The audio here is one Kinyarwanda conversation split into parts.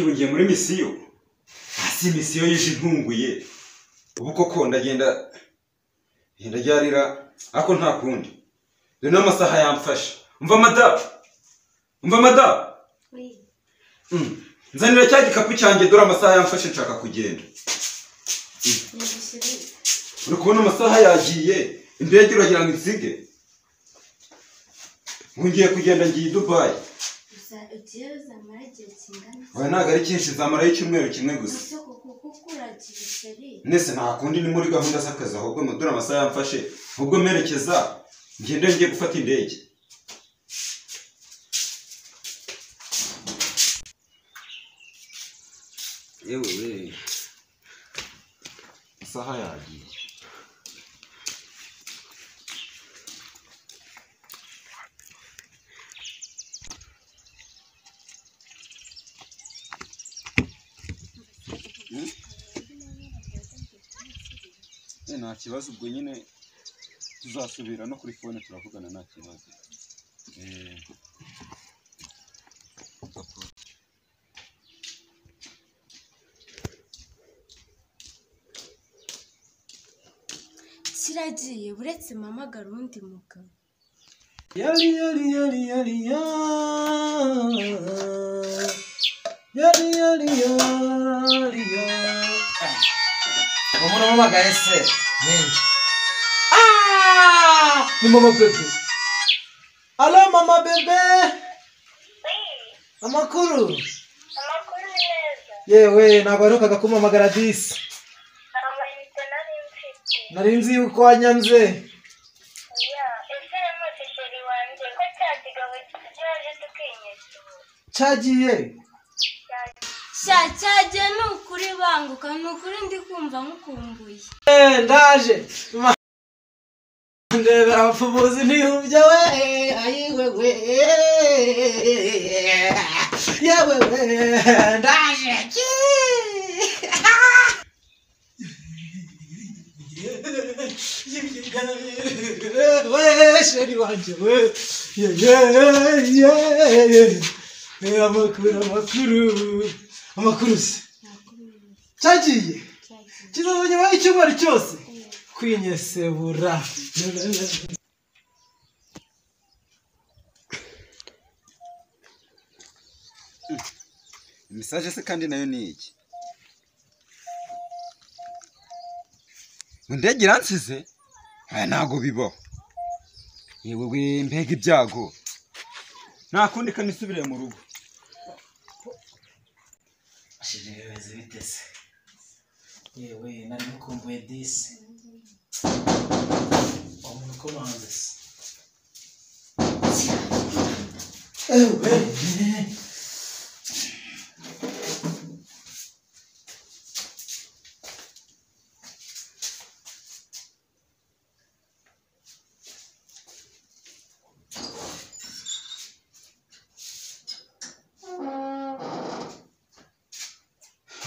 ngiye muri misiyo. Hasi misiyo yije intunguye. Ubu koko ndagenda ryarira ako nta kundi. Dore n'amasaha yamfasha. Umva mada. Oui. Nzanira cya gikapu cyanjye dore amasaha yamfashe nshaka kugenda. Uri kubona amasaha yagiye. Indege uragira ngo isige. Ngiye kugenda ngiye Dubai. Oya ntago ari cyinshi zamarayo icyumweru kimwe gusa. Nese nta kundi ni muri gahunda z'akazi ahubwo dore amasaha yamfashe. Ubwo merekeza ngiye gufata indege. Yewe isaha yagiye. Nta kibazo ubwo nyine tuzasubira no kuri phone turavugana nta kibazo. Kiragiye buretse mamagara undi mugabo. Yari Vamos numa HS. Gente. Ni mama bebe. Alô mama bebe. Amakuru. Amakuru neza. Yewe nagarukaga kumamagara disi. Amayinite Nari nzi yuko wanyanze. Ese mutisheri wanje ko cyagigabo cyaje tukinyesha. Cyagiye. Cyagiye nukuri banguka nukuri ndi kumva nkukumbuye. Ndaje. Ndebe abapfubuzi ntiyubya we. Ayiwe we. Yewe we. Ndaje. We sheri wanje we. Amakuru se. Cyagiye. Kizabonye wa icyumweru cyose. Kwinyesebura. Message se kandi nayo ni iki? Ndege iransize? Ntago bibaho. Yewe we mbega ibyago. Nta kundi kanisubire mu rugo. Ashireze bitese. Yewe nari mukumbuye disi. Omuntu komanze. Ewe.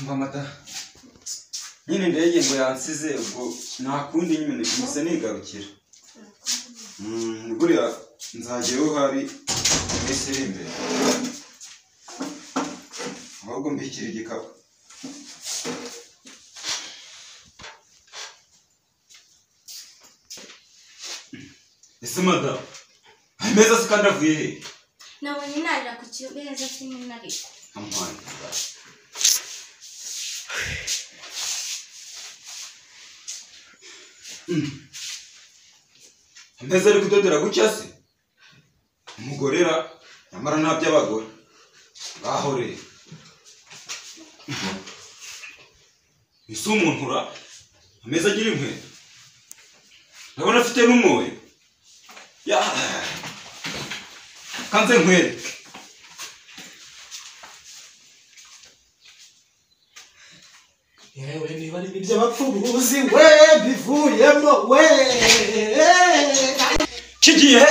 Mama nyine ndege ngo yansize ubwo nta kundi nyine nise nigarukira. Buriya nzageraho hari ese imbere. Ahubwo mbikira igikapu. Ese mada ameza sikandavuye he? Nabonye narira ku kibeza kinini ariko. Amani. Ameza ari kudodera gutya se? Umugorera nyamara nta by'abagore. Bahore. Ese umuntu ura ameza agira inkweto. Ndabona afite n'umwoyo. Kanze nkwereke. Yewe niba ari ibyo bapfubuzi we bivuyemo we. Kigiye